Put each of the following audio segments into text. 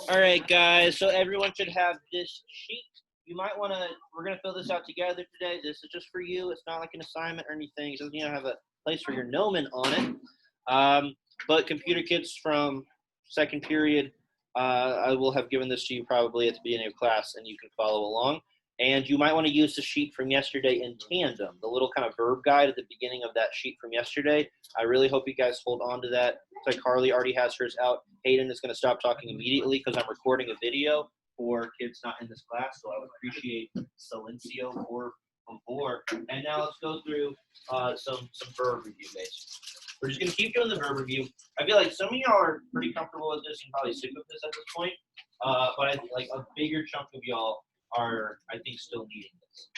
All right, guys. So everyone should have this sheet. You might want to. We're gonna fill this out together today. This is just for you. It's not like an assignment or anything. It doesn't even have a place for your gnomon on it. But computer kids from second period, I will have given this to you probably at the beginning of class, and you can follow along. And you might want to use the sheet from yesterday in tandem, the little kind of verb guide at the beginning of that sheet from yesterday. I really hope you guys hold on to that. It's like Carly already has hers out. Hayden is going to stop talking immediately because I'm recording a video for kids not in this class, so I would appreciate silencio or favor. And now let's go through some verb review, guys. We're just going to keep doing the verb review. I feel like some of y'all are pretty comfortable with this and probably sick of this at this point, but I think like a bigger chunk of y'all are, I think, still needing this.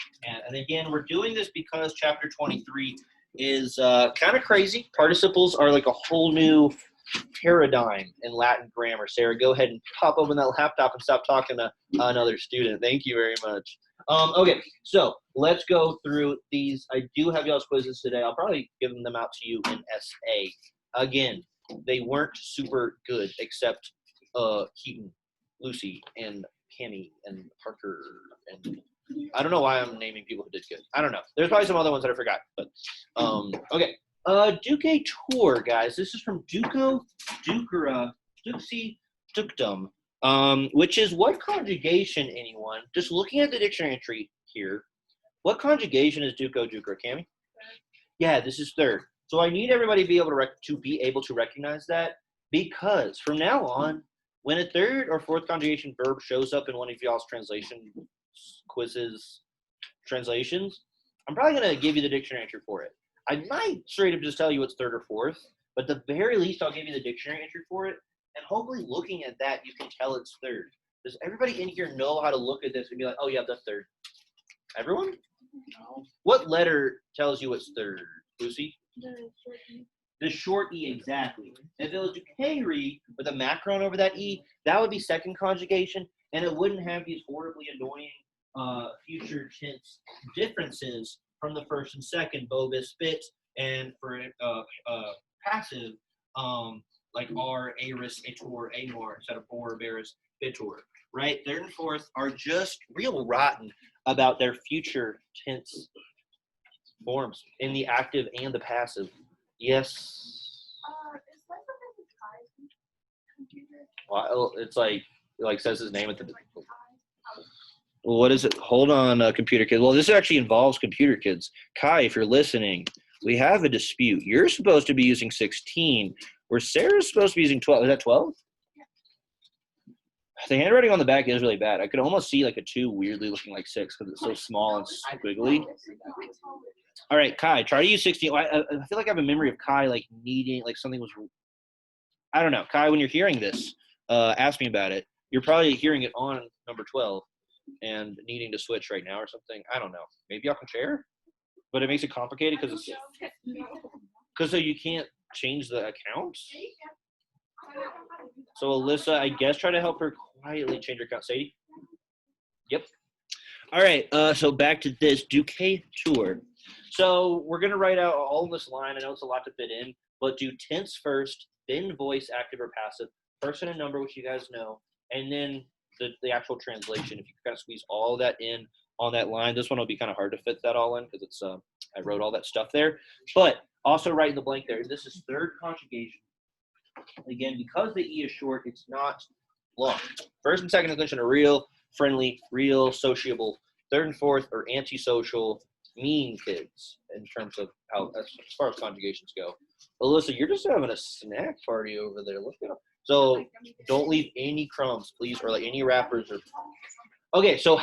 And again, we're doing this because chapter 23 is kind of crazy. Participles are like a whole new paradigm in Latin grammar. Sarah, go ahead and pop open that laptop and stop talking to another student. Thank you very much. Okay, so let's go through these. I do have y'all's quizzes today. I'll probably give them out to you in SA. Again, they weren't super good except Keaton, Lucy, and Cammy, and Parker, and I don't know why I'm naming people who did good. I don't know. There's probably some other ones that I forgot, but okay. Duque Tour, guys. This is from Duco, Ducera, Duxi, Ductum, which is what conjugation, anyone? Just looking at the dictionary entry here, what conjugation is Duco, Ducera, Cammy? Yeah, this is third. So I need everybody to be able to recognize that, because from now on, when a third or fourth conjugation verb shows up in one of y'all's translation quizzes, translations, I'm probably going to give you the dictionary entry for it. I might straight up just tell you it's third or fourth, but at the very least, I'll give you the dictionary entry for it. And hopefully looking at that, you can tell it's third. Does everybody in here know how to look at this and be like, oh, yeah, that's third? Everyone? No. What letter tells you it's third, Lucy? The short E, exactly. If it was Duquery with a macron over that E, that would be second conjugation, and it wouldn't have these horribly annoying future tense differences from the first and second, bovis, fit, and for passive, like are, aris, ator, amor, instead of bor, baris, bitor, right? Third and fourth are just real rotten about their future tense forms in the active and the passive. Yes. Well, it's like says his name at the. What is it? Hold on, computer kid. Well, this actually involves computer kids. Kai, if you're listening, we have a dispute. You're supposed to be using 16, where Sarah's supposed to be using 12. Is that 12? The handwriting on the back is really bad. I could almost see like a 2 weirdly looking like 6 because it's so small and squiggly. All right, Kai, try to use 16. I feel like I have a memory of Kai like needing, like something was, I don't know. Kai, when you're hearing this, ask me about it. You're probably hearing it on number 12 and needing to switch right now or something. I don't know. Maybe y'all can share? But it makes it complicated because so you can't change the account? So Alyssa, I guess try to help her quietly change her account. Sadie? Yep. All right, so back to this Duque Tour. So we're going to write out all this line. I know it's a lot to fit in, but do tense first, then voice, active or passive, person and number, which you guys know, and then the actual translation. If you kind of squeeze all of that in on that line, this one will be kind of hard to fit that all in because it's I wrote all that stuff there. But also write in the blank there. This is third conjugation. Again, because the E is short, it's not long. First and second declension are real, friendly, real, sociable. Third and fourth are antisocial, mean kids in terms of how, as far as conjugations go. Alyssa, you're just having a snack party over there. Look at them. So don't leave any crumbs, please, or like any wrappers. Or okay. So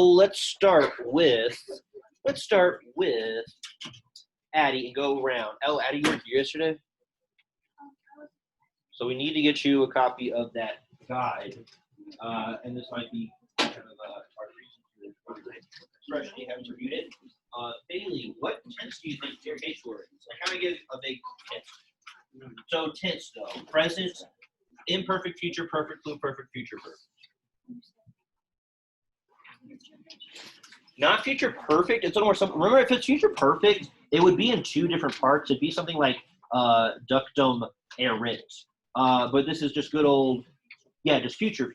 let's start with Addie and go around. Oh, Addie, you were here yesterday. So we need to get you a copy of that guide, and this might be kind of our reason, especially having reviewed it. Bailey, what tense do you think your case word is? Like, how do I give a big tense? So tense though, present, imperfect, future, perfect, pluperfect, future, perfect. Not future perfect. It's a little more simple. Remember, if it's future perfect, it would be in 2 different parts. It'd be something like ductum erit. But this is just good old Yeah, just future,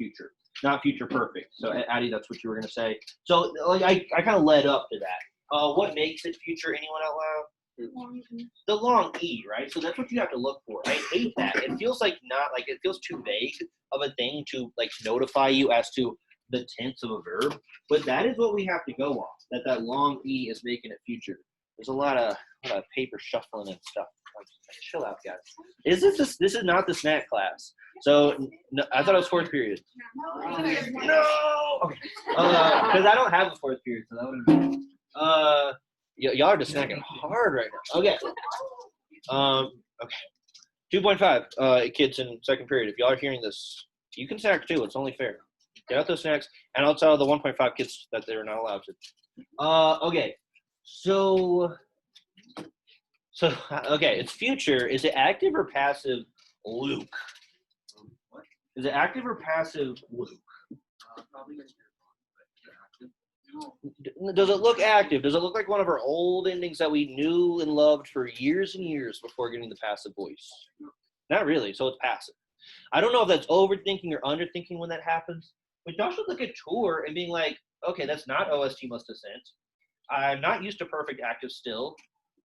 not future perfect. So Addie, that's what you were gonna say. So like I kind of led up to that. What makes it future? Anyone out loud? The long E, right? So that's what you have to look for. I hate that. It feels like it feels too vague of a thing to like notify you as to the tense of a verb. But that is what we have to go off. That long E is making it future. There's a lot of paper shuffling and stuff. Like, chill out, guys. This is not the snack class. So no, I thought it was fourth period. No. Okay. Because I don't have a fourth period, so that would have been. Y'all are just snacking hard right now. Okay. Okay. 2.5. Kids in second period. If y'all are hearing this, you can snack too. It's only fair. Get out those snacks, and I'll tell the 1.5 kids that they're not allowed to. Okay. So okay, it's future. Is it active or passive, Luke? What? Is it active or passive, Luke? Probably active. Does it look active? Does it look like one of our old endings that we knew and loved for years and years before getting the passive voice? Not really, so it's passive. I don't know if that's overthinking or underthinking when that happens, but y'all should look at tour and being like, okay, that's not OST must have sent. I'm not used to perfect active still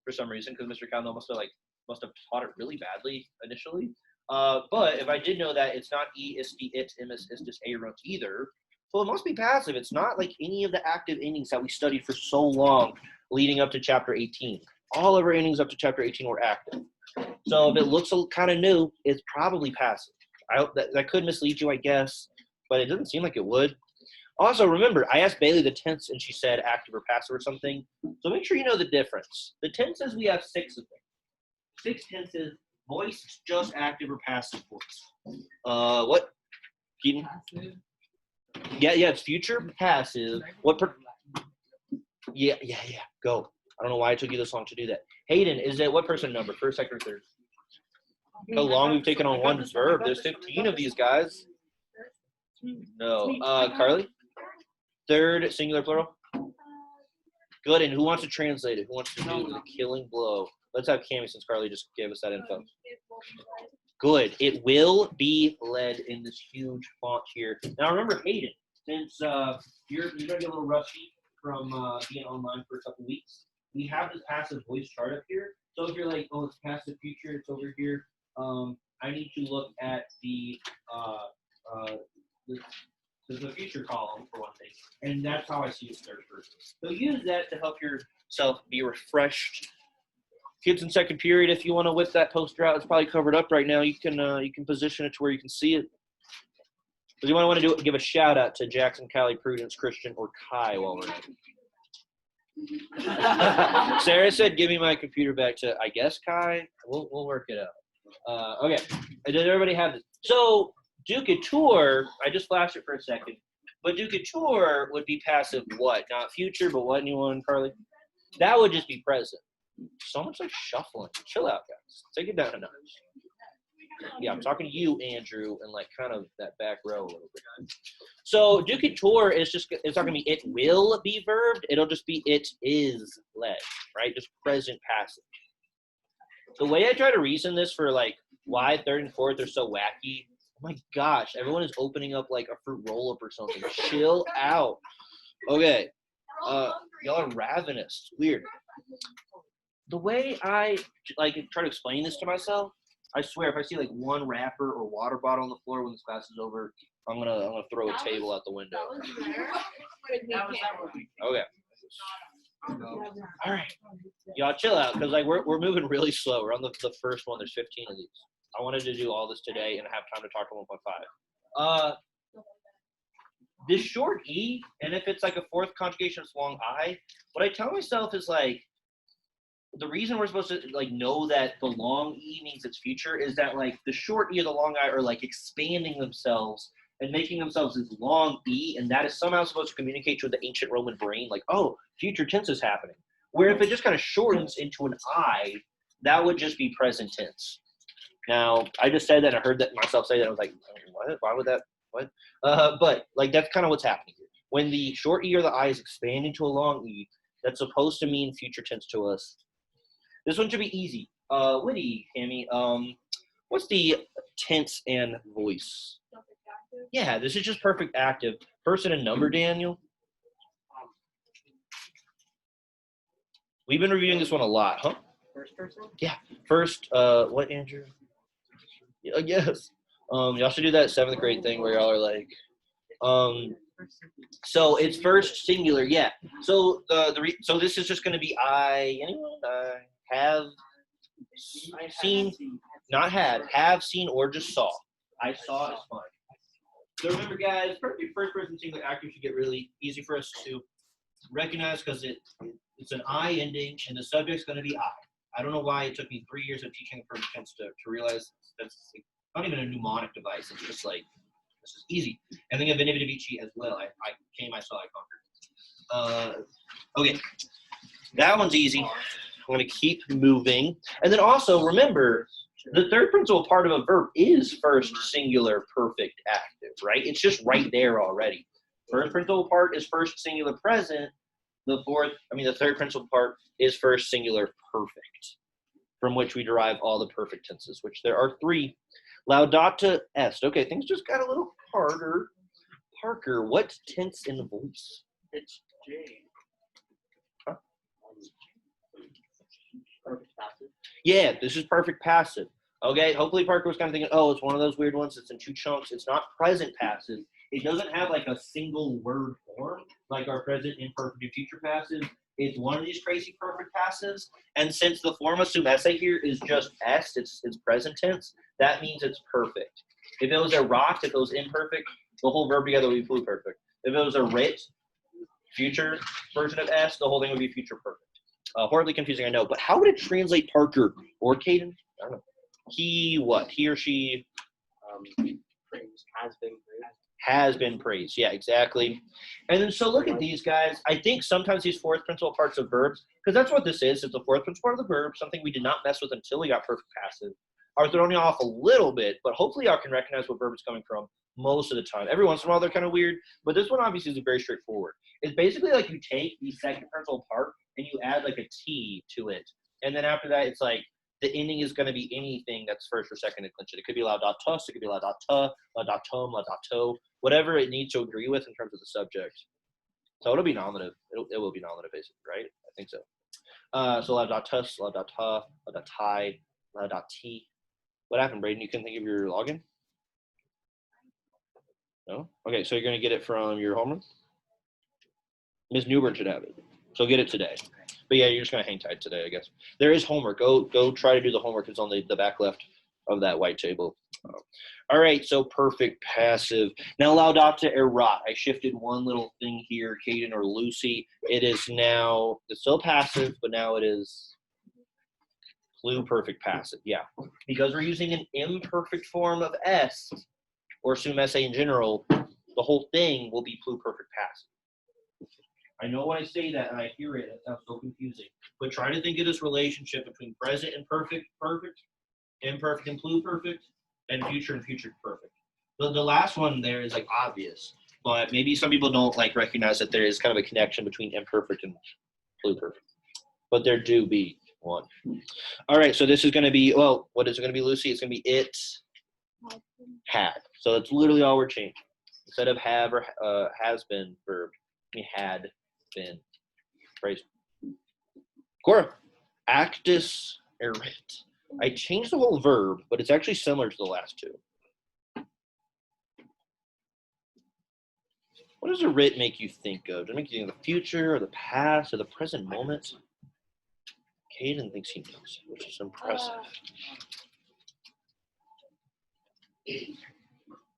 for some reason because Mr. Calno must have taught it really badly initially. But if I did know that it's not isti, it, imis, istis, arunt either, so it must be passive. It's not like any of the active endings that we studied for so long leading up to chapter 18. All of our endings up to chapter 18 were active. So if it looks kind of new, it's probably passive. I hope that could mislead you, I guess, but it doesn't seem like it would. Also, remember, I asked Bailey the tense, and she said active or passive or something. So make sure you know the difference. The tenses, we have 6 of them. 6 tenses. Voice, just active or passive voice. What? Keaton? Passive. Yeah, it's future, passive. Yeah. Go. I don't know why it took you this long to do that. Hayden, is it what person number? First, second, or third? How long we've taken on one verb? There's 15 of these guys. No. Carly? Third, singular, plural? Good, and who wants to translate it? Who wants to do the killing blow? Let's have Cammie since Carly just gave us that info. Good. It will be led in this huge font here. Now remember, Hayden, since you're going to get a little rusty from being online for a couple weeks, we have this passive voice chart up here. So if you're like, oh, it's passive future, it's over here, I need to look at the future column for one thing, and that's how I see it third person. So use that to help yourself be refreshed. Kids in second period, if you want to whip that poster out, it's probably covered up right now. You can position it to where you can see it. Because you want to give a shout out to Jackson, Callie, Prudence, Christian, or Kai while we're at it. Sarah said, "Give me my computer back to I guess Kai." We'll work it out. Okay, did everybody have this? So Ducateur, I just flashed it for a second, but Ducateur would be passive what? Not future, but what? Anyone, Carly? That would just be present. So much like shuffling. Chill out, guys. Take it down a notch. Yeah, I'm talking to you, Andrew, and like kind of that back row a little bit. So Ducateur it's not gonna be it will be verbed. It'll just be it is led, right? Just present passive. The way I try to reason this for like why third and fourth are so wacky. Oh my gosh, everyone is opening up like a fruit roll up or something. Chill out. Okay. Y'all are ravenous. Weird. The way I try to explain this to myself, I swear if I see like one wrapper or water bottle on the floor when this class is over, I'm gonna throw a table out the window. Okay. All right. Y'all chill out because like we're moving really slow. We're on the first one. There's 15 of these. I wanted to do all this today and have time to talk to 1.5. This short E, and if it's like a fourth conjugation, it's long I. What I tell myself is like, the reason we're supposed to like know that the long E means its future is that like the short E or the long I are like expanding themselves and making themselves this long E, and that is somehow supposed to communicate to the ancient Roman brain like, oh, future tense is happening. Where if it just kind of shortens into an I, that would just be present tense. Now, I just said that, I heard that myself say that, I was like, what? Why would that? What? But like that's kind of what's happening here. When the short E or the I is expanding to a long E, that's supposed to mean future tense to us. This one should be easy. Witty, Cammie. What's the tense and voice? Yeah, this is just perfect active. Person and number, Daniel. We've been reviewing this one a lot, huh? First person? Yeah. First, what, Andrew? Yes. Y'all should do that 7th grade thing where y'all are like, so it's first singular, yeah. So so this is just going to be anyone have seen, not had, have seen, or just saw. I saw is fine. So remember, guys, perfect first person singular active should get really easy for us to recognize because it's an I ending and the subject's going to be I. I don't know why it took me 3 years of teaching perfect tense to realize that's not even a mnemonic device. It's just like, this is easy. And then you have Veni Vidi Vici as well. I came, I saw, I conquered. Okay, that one's easy. I'm going to keep moving. And then also, remember, the third principal part of a verb is first singular perfect active, right? It's just right there already. First principal part is first singular present. The third principal part is first singular perfect, from which we derive all the perfect tenses, which there are 3. Laudata est. Okay, things just got a little harder. Parker, what tense in the voice? It's J. Huh? Perfect passive. Yeah, this is perfect passive. Okay, hopefully Parker was kind of thinking, oh, it's one of those weird ones. It's in 2 chunks. It's not present passive. It doesn't have like a single word form like our present, imperfect, and future passive. It's one of these crazy perfect passives. And since the form of sum esse here is just est, it's present tense, that means it's perfect. If it was a rot, if it was imperfect, the whole verb together would be pluperfect. If it was a writ, future version of est, the whole thing would be future perfect. Horribly confusing, I know. But how would it translate Parker or Caden? I don't know. He or she? Praised, has been praised. Has been praised. Yeah, exactly. And then so look at these guys. I think sometimes these fourth principal parts of verbs, because that's what this is. It's the fourth principal part of the verb, something we did not mess with until we got perfect passive, are throwing you off a little bit, but hopefully y'all can recognize what verb it's coming from most of the time. Every once in a while they're kind of weird, but this one obviously is very straightforward. It's basically like you take the second principal part and you add like a T to it. And then after that, it's like the ending is going to be anything that's first or second declension. It could be laudatus, it could be laudata, laudatum, laudato, whatever it needs to agree with in terms of the subject. So it'll be nominative. It will be nominative, basically, right? I think so. So laudatus, laudata, laudatai, laudati. What happened, Braden? You couldn't think of your login? No? Okay, so you're going to get it from your homeroom? Ms. Newbern should have it. So get it today. But yeah, you're just going to hang tight today, I guess. There is homework. Go try to do the homework. It's on the back left of that white table. All right, so perfect passive. Now, laudata erat. I shifted one little thing here, Caden or Lucy. It is now, it's still passive, but now it is pluperfect passive. Yeah, because we're using an imperfect form of est, or sum esse in general, the whole thing will be pluperfect passive. I know when I say that and I hear it, it sounds so confusing. But try to think of this relationship between present and perfect, imperfect and pluperfect, and future perfect. The last one there is like obvious, but maybe some people don't like recognize that there is kind of a connection between imperfect and pluperfect. But there do be one. All right, so this is going to be, well, what is it going to be, Lucy? It's going to be it had. So that's literally all we're changing. Instead of have or has been verb, we had been phrase. Cora, actus erit. I changed the whole verb, but it's actually similar to the last 2. What does erit make you think of? Does it make you think of the future or the past or the present moment? Caden thinks he knows, which is impressive.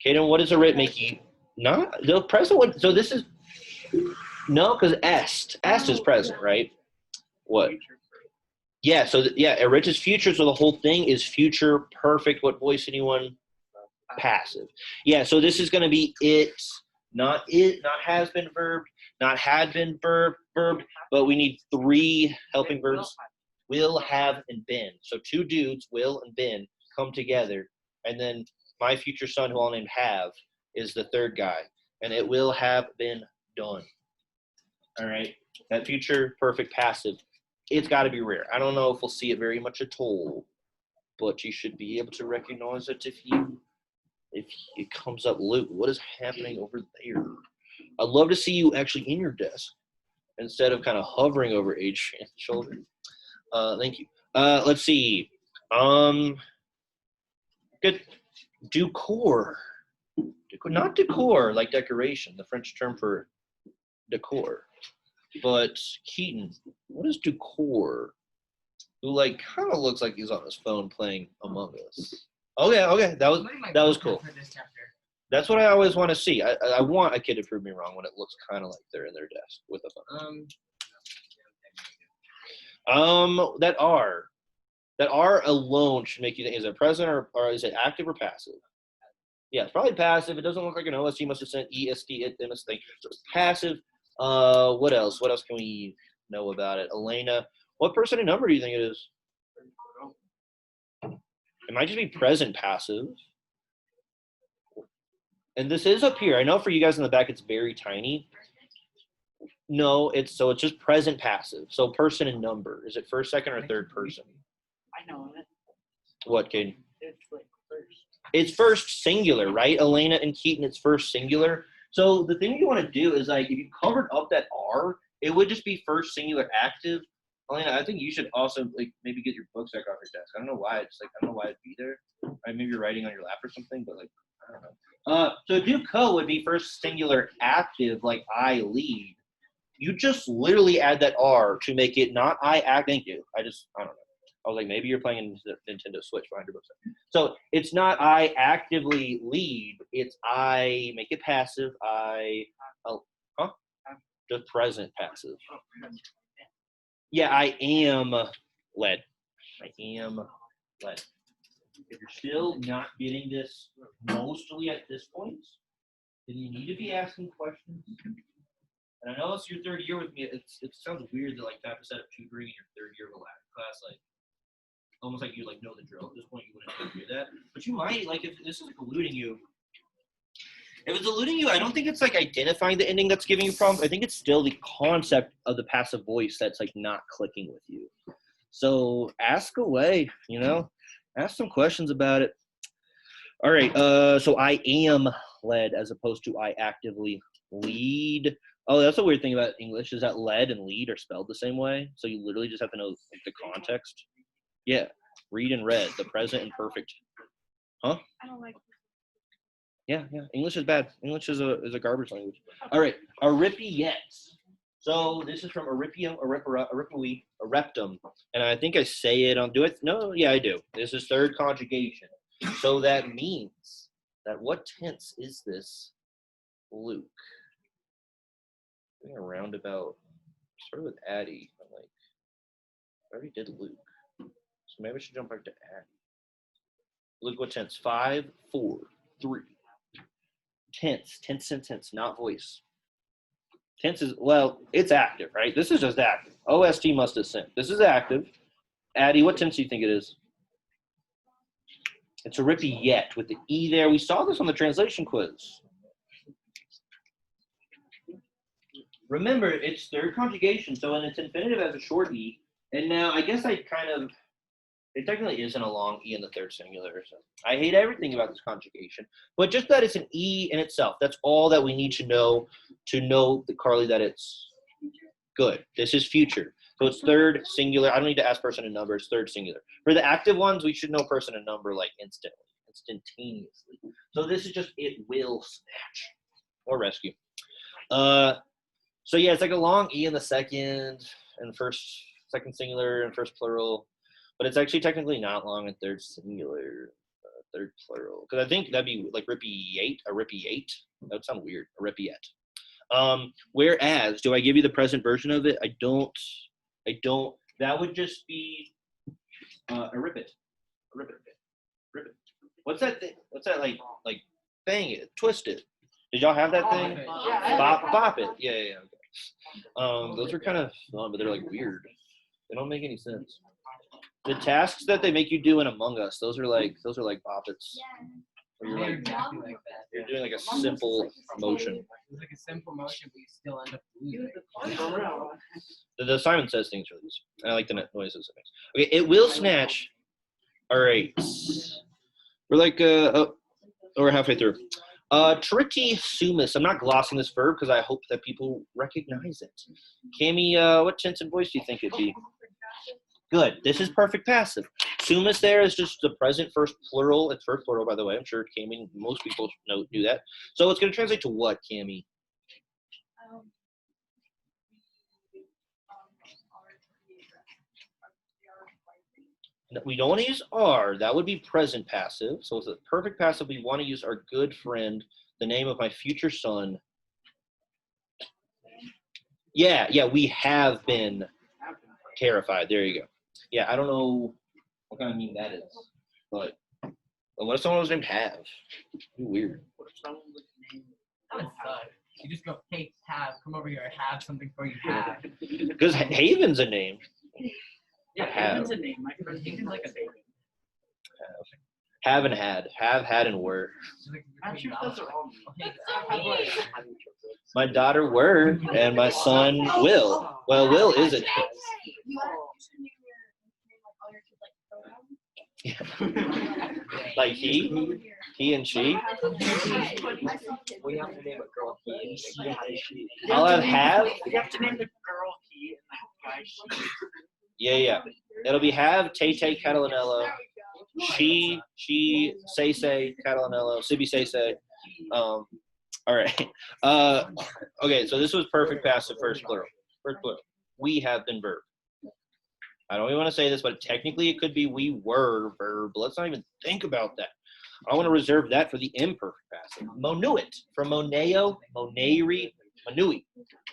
Caden, what does erit make you? Not the present one. So this is no, because est is present, right? What? Yeah. So erit is future. So the whole thing is future perfect. What voice? Anyone? Passive. Yeah. So this is going to be it, not has been verb, not had been verb, but we need 3 helping verbs. Will, have, and been. So 2 dudes, will and been, come together, and then my future son, who I'll name Have, is the 3rd guy, and it will have been done. All right, that future perfect passive, it's got to be rare. I don't know if we'll see it very much at all, but you should be able to recognize it if you if it comes up, Luke, what is happening over there? I'd love to see you actually in your desk instead of kind of hovering over Adrian's shoulder. Thank you. Let's see. Good. Decor. Not decor like decoration, the French term for decor. But Keaton, what is decor? Who like kind of looks like he's on his phone playing Among Us. Okay, that was cool. That's what I always want to see. I want a kid to prove me wrong when it looks kind of like they're in their desk with a phone. That R alone should make you think, is it present or is it active or passive? Yeah, it's probably passive. It doesn't look like an OST must have sent ESD at MS thing. So it's passive. What else? What else can we know about it? Elena, what percent and number do you think it is? It might just be present passive. And this is up here. I know for you guys in the back, it's very tiny. No, it's just present passive. So person and number. Is it first, second, or third person? I know it. What, Caden? It's like first. It's first singular, right? Elena and Keaton, it's first singular. So the thing you want to do is like if you covered up that R, it would just be first singular active. Elena, I think you should also like maybe get your books back off your desk. I don't know why. It's like I don't know why it'd be there. Maybe you're writing on your lap or something, but like I don't know. So do co would be first singular active, like I lead. You just literally add that R to make it not I act. Thank you. I don't know. I was like, maybe you're playing a Nintendo Switch behind your books. So it's not I actively lead. It's I make it passive. Just present passive. Yeah, I am led. I am led. If you're still not getting this mostly at this point, then you need to be asking questions. And I know it's your third year with me. It sounds weird to like to have to set up tutoring in your third year of a Latin class, like almost like you like know the drill. At this point, you wouldn't do that, but you might like if this is like eluding you. If it's eluding you, I don't think it's like identifying the ending that's giving you problems. I think it's still the concept of the passive voice that's like not clicking with you. So ask away, ask some questions about it. All right. So I am led as opposed to I actively lead. Oh, that's a weird thing about English is that led and lead are spelled the same way. So you literally just have to know like, the context. Yeah. Read and read, the present and perfect. Huh? I don't like. Yeah. English is bad. English is a garbage language. All right. Aripiet. So this is from Aripium, Aripui, Areptum. And I think I say it on, do it? No, yeah, I do. This is third conjugation. So that means that what tense is this, Luke? Doing a roundabout, started with Addie. I'm like, I already did Luke. So maybe I should jump back to Addie. Luke, what tense? 5, 4, 3. Tense, not voice. Tense is, well, it's active, right? This is just active. OST must have sent. This is active. Addie, what tense do you think it is? It's Aripiet with the E there. We saw this on the translation quiz. Remember, it's third conjugation, so when it's infinitive as a short E, and now I guess it technically isn't a long E in the third singular. So I hate everything about this conjugation, but just that it's an E in itself. That's all that we need to know Carly, that it's good. This is future. So it's third singular. I don't need to ask person and number. It's third singular. For the active ones, we should know person and number like instantaneously. So this is just it will snatch or rescue. So yeah, it's like a long E in the second and second singular and first plural, but it's actually technically not long in third singular, third plural. Because I think that'd be like Aripiate. That would sound weird. Aripiet. Whereas, do I give you the present version of it? I don't. That would just be Aripit. What's that thing? What's that like bang it, twist it? Did y'all have that thing? Bop it. Yeah. Okay. Those are kind of fun, but they're like weird. They don't make any sense. The tasks that they make you do in Among Us, those are like boppets. Where you're like, you're doing like a simple motion. It's like a simple motion, but you still end up losing. The Simon Says things are these. I like the noises it makes. Okay, it will snatch. All right. We're like We're halfway through. Tricky sumus. I'm not glossing this verb because I hope that people recognize it. Cami, what tense and voice do you think it'd be? Good. This is perfect passive. Sumus there is just the present first plural. It's first plural, by the way. I'm sure Cami, most people do that. So it's going to translate to what, Cami? We don't want to use are. That would be present passive. So it's a perfect passive. We want to use our good friend, the name of my future son. Yeah, we have been terrified. There you go. Yeah, I don't know what kind of meme that is, but what if someone was named Have? Weird. What if someone was named That would suck. You just go, hey, have, come over here, have something for you, have. Because Haven's a name. Yeah, Have. Haven's a name. My friend Haven's like a baby. Have and had. Have, had, and were. I'm sure those are all names. My daughter were, and my son will. Well, will is a like he and she. We have to name a girl he, she, and she. I'll have. You have to name the girl he and the guy she. Yeah. It'll be have, Tay, Catalanello. She, say, Catalanello. Sibby, say. All right. Okay, so this was perfect passive first plural. We have been verb. I don't even want to say this, but technically it could be we were verb. Let's not even think about that. I want to reserve that for the imperfect passive. Monuit, from moneo, moneiri, manui.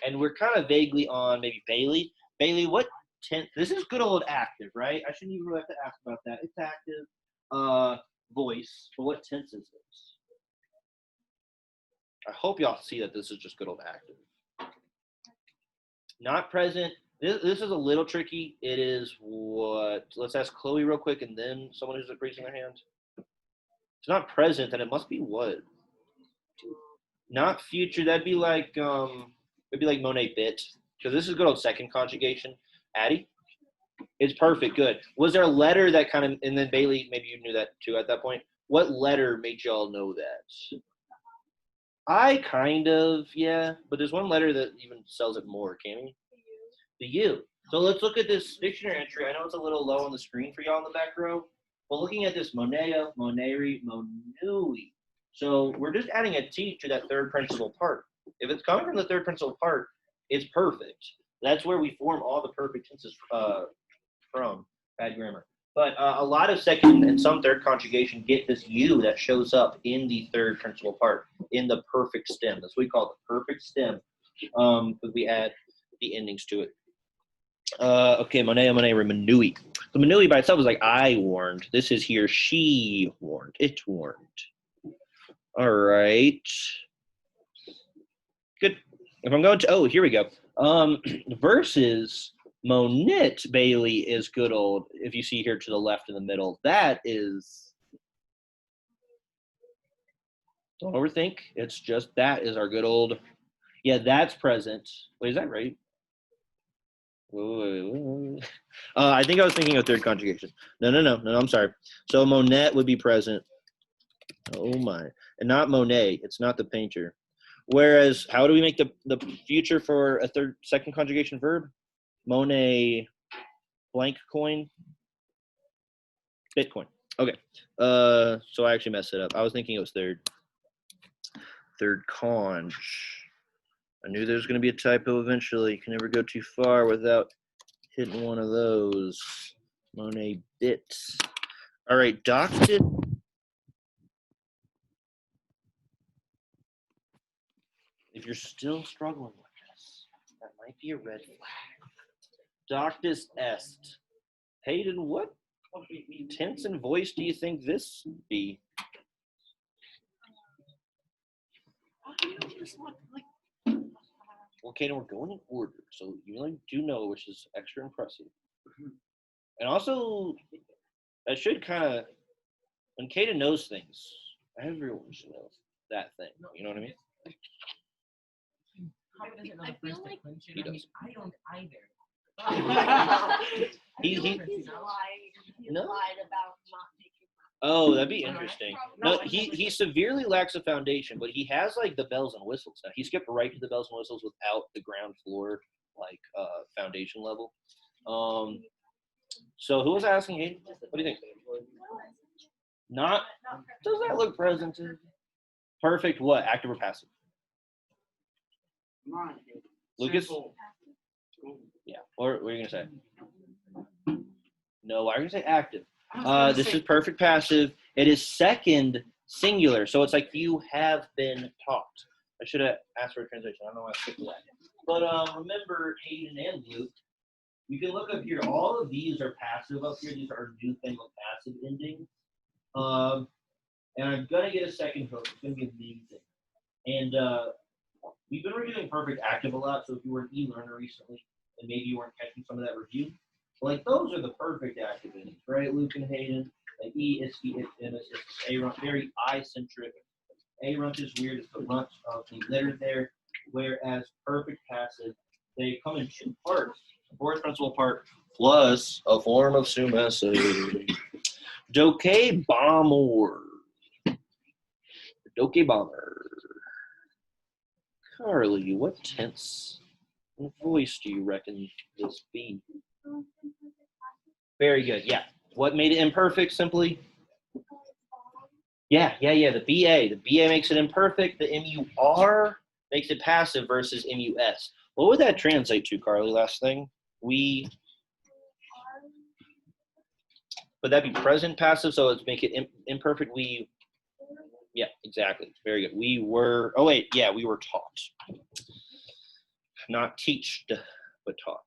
And we're kind of vaguely on maybe Bailey. Bailey, what tense? This is good old active, right? I shouldn't even have to ask about that. It's active voice. But what tense is this? I hope y'all see that this is just good old active. Not present. This is a little tricky. It is what? Let's ask Chloe real quick, and then someone who's raising their hand. It's not present, then it must be what? Not future. That'd be like Monet bit, because this is good old second conjugation. Addie, it's perfect. Good. Was there a letter that kind of? And then Bailey, maybe you knew that too at that point. What letter made y'all know that? I kind of, yeah, but there's one letter that even sells it more, Cami. The U. So let's look at this dictionary entry. I know it's a little low on the screen for y'all in the back row, but looking at this moneo, moneiri, monui. So we're just adding a T to that third principal part. If it's coming from the third principal part, it's perfect. That's where we form all the perfect tenses from. Bad grammar. But a lot of second and some third conjugation get this U that shows up in the third principal part, in the perfect stem. That's what we call the perfect stem, because we add the endings to it. Okay, moneo, manui. The manui by itself is like I warned. This is here, she warned. It warned. All right. Good. If I'm going to, here we go. Versus Monit, Bailey, is good old. If you see here to the left in the middle, that is, don't overthink. It's just, that is our good old, yeah, that's present. Wait, is that right? Wait. I think I was thinking of third conjugation. No, I'm sorry. So Monet would be present. Oh my. And not Monet. It's not the painter. Whereas, how do we make the future for a second conjugation verb? Monet blank coin. Bitcoin. Okay. So I actually messed it up. I was thinking it was third. Third conj. I knew there was going to be a typo eventually. You can never go too far without hitting one of those. Monet bits. All right, doctor. If you're still struggling with this, that might be a red flag. Doctus est. Hayden, what tense and voice do you think this be? Well, Kaden, we're going in order, so you really do know, which is extra impressive. And also, that should kind of, when Kaden knows things, everyone should know that thing. You know what I mean? How does it know the first declension? He I mean, does. I don't either. He He's lied. He's No. lied about not taking Oh, that'd be interesting. No, he severely lacks a foundation, but he has like the bells and whistles now. He skipped right to the bells and whistles without the ground floor like foundation level. So who was asking? Hayden? What do you think? Not. Does that look present? Perfect. What? Active or passive? Come on. Lucas? Simple. Yeah. What are you gonna say? No. Why are you gonna say active? I was gonna This say- is perfect passive. It is second singular, so it's like you have been taught. I should have asked for a translation. I don't know why I skipped that. But remember, Hayden and Luke, you can look up here. All of these are passive up here. These are newfangled passive endings. And I'm gonna get a second hook. It's gonna be amazing. And we've been reviewing perfect active a lot. So if you were an e-learner recently, and maybe you weren't catching some of that review, like those are the perfect active endings, right? Luke and Hayden, like E, is A runt, very I-centric. A runt is weird, it's the runt of the letter there, whereas perfect passive, they come in two parts. The fourth principal part plus a form of summative. Doke bomber. Doke bomber. Carly, what tense and voice do you reckon this be? Very good. Yeah. What made it imperfect? Simply. Yeah. The BA. The BA makes it imperfect. The MUR makes it passive versus MUS. What would that translate to, Carly? Last thing. Would that be present passive? So let's make it imperfect. Yeah, exactly. Very good. We were taught. Not teached, but taught.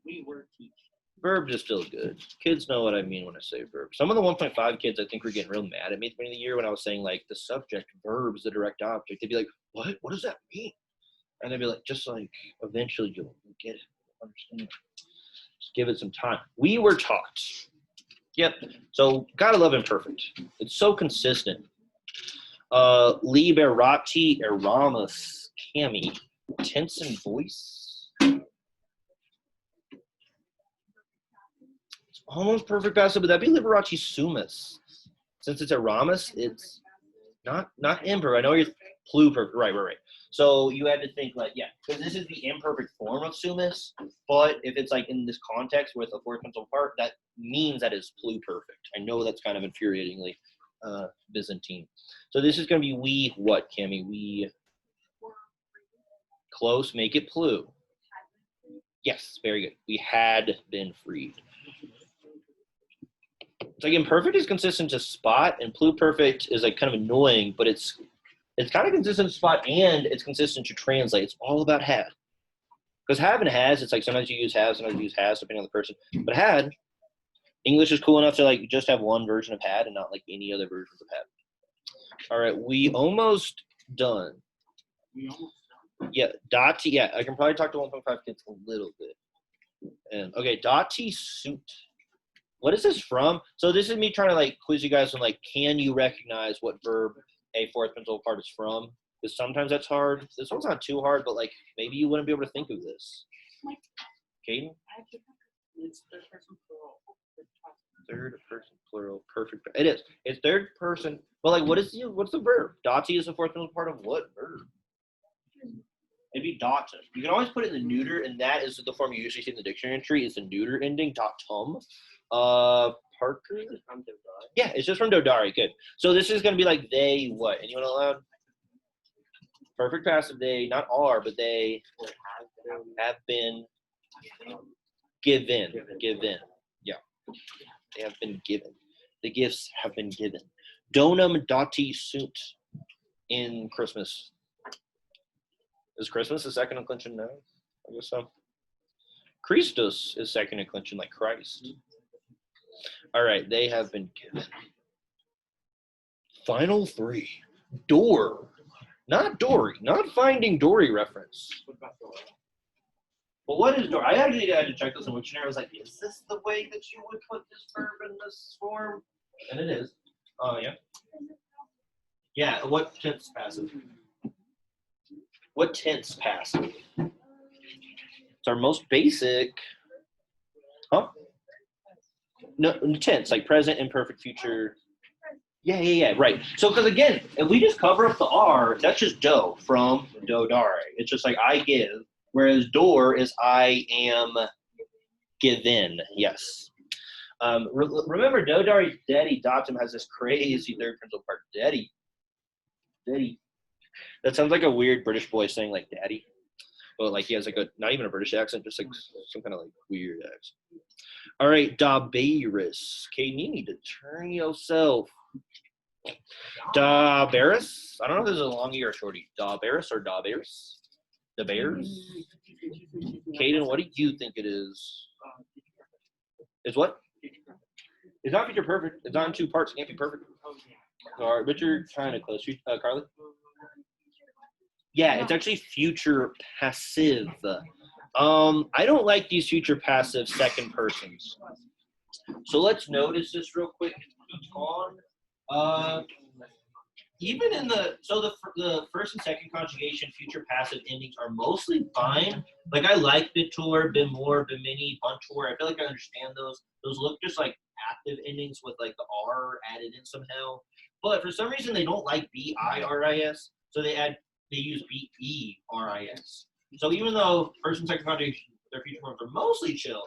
We were teaching. Verbs is still good. Kids know what I mean when I say verbs. Some of the 1.5 kids, I think, were getting real mad at me at the beginning of the year when I was saying, like, the subject, verbs, the direct object. They'd be like, what? What does that mean? And they'd be like, just like, eventually you'll get it. Understand. Just give it some time. We were taught. Yep. So, gotta love imperfect. It's so consistent. Liberati eramus cami. Tense and voice. Almost perfect passive, but that'd be Liberace Sumus. Since it's Eramus, it's not imperfect. I know you're pluperfect. Right. So you had to think like, yeah, because this is the imperfect form of Sumus, but if it's like in this context with a fourth pencil part, that means that is pluperfect. I know that's kind of infuriatingly Byzantine. So this is going to be we what, Cami? We close, make it plu. Yes, very good. We had been freed. It's like imperfect is consistent to spot, and pluperfect is like kind of annoying, but it's kind of consistent to spot and it's consistent to translate. It's all about had. Because have and has, it's like sometimes you use have, sometimes you use has, depending on the person. But had, English is cool enough to like just have one version of had and not like any other versions of had. All right, we almost done. Yeah, Dati. Yeah, I can probably talk to 1.5 kids a little bit. And okay, Dati suit. What is this from? So this is me trying to like quiz you guys on like, can you recognize what verb a fourth pencil part is from? Because sometimes that's hard. This one's not too hard, but like maybe you wouldn't be able to think of this. Caden? It's third person plural. Third person plural. Perfect. It is. It's third person. But like, what's the verb? Dati is the fourth pencil part of what verb? It'd be data. You can always put it in the neuter, and that is the form you usually see in the dictionary entry. It's the neuter ending, datum. Parker? Yeah, it's just from Dodari. Good. So this is going to be like they what? Anyone out loud? Perfect passive. They not are, but they have been given. Given. Yeah. They have been given. The gifts have been given. Donum dati sunt in Christmas. Is Christmas the second declension now? I guess so. Christus is second declension like Christ. All right, they have been given. Final three. Door. Not Dory. Not Finding Dory reference. But what is Dory? I actually had to check this in Wiktionary. I was like, is this the way that you would put this verb in this form? And it is. Oh, yeah. Yeah, what tense passive? What tense passive? It's our most basic. Huh? No, tense, like present, imperfect, future. Yeah, right. So, because again, if we just cover up the R, that's just do from do dare. It's just like I give, whereas door is I am given. Yes. Remember, do dare's daddy Dotum has this crazy third principal part. Daddy. That sounds like a weird British boy saying like daddy. But like he has like a not even a British accent, just like some kind of like weird accent. All right, Daberis. Caden, you need to turn yourself. Daberis. I don't know if this is a longie or a shorty. Daberis or Daberis? The Bears? Caden, what do you think it is? Is what? It's not future perfect. It's not in two parts. It can't be perfect. All right, but you're kind of close. Carly? Yeah, it's actually future passive. I don't like these future passive second persons. So let's notice this real quick. Even in the first and second conjugation future passive endings are mostly fine. Like I like bitur, bimor, bimini, buntur. I feel like I understand those. Those look just like active endings with like the R added in somehow. But for some reason they don't like BIRIS, so they use BERIS. So even though first and second conjugation, their future forms are mostly chill,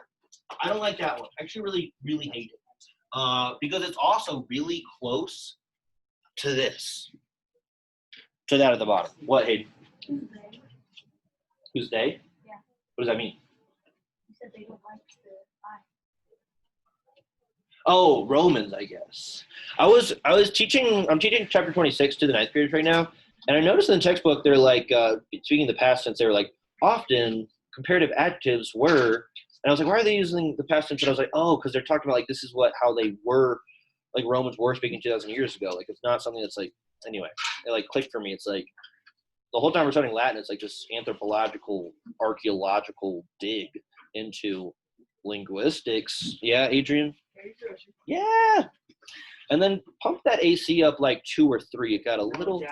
I don't like that one. I actually really hate it. Because it's also really close to this. To that at the bottom. What, Hayden? Who's they? Yeah. What does that mean? You said they don't like the I. Oh, Romans, I guess. I'm teaching chapter 26 to the ninth graders right now, and I noticed in the textbook they're like, speaking of the past tense, they were like, often comparative adjectives were, and I was like, why are they using the past tense? And I was like, oh, because they're talking about like this is how they were, like Romans were speaking 2,000 years ago. Like it's not something that's like, anyway, it like clicked for me. It's like the whole time we're studying Latin, it's like this anthropological, archaeological dig into linguistics. Yeah, Adrian? Yeah. And then pump that AC up like 2 or 3. It got a little,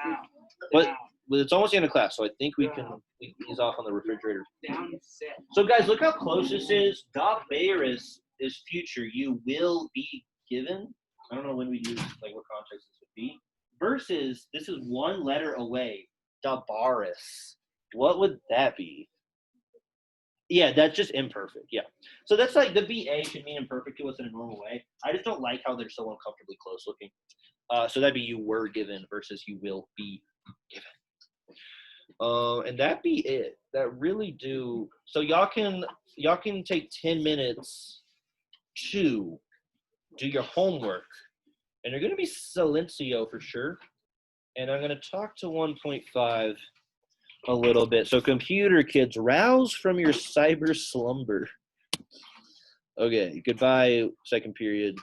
but it's almost the end of class, so I think we can ease off on the refrigerator. Down set. So guys, look how close this is. Daberis is future. You will be given. I don't know when we use like what context this would be. Versus this is one letter away. Dabaris. What would that be? Yeah, that's just imperfect. Yeah. So that's like the BA can mean imperfect to us in a normal way. I just don't like how they're so uncomfortably close looking. So that'd be you were given versus you will be given. And that'd be it. That really do. So y'all can take 10 minutes to do your homework. And you're going to be silencio for sure. And I'm going to talk to 1.5 a little bit. So computer kids, rouse from your cyber slumber. Okay, goodbye, second period.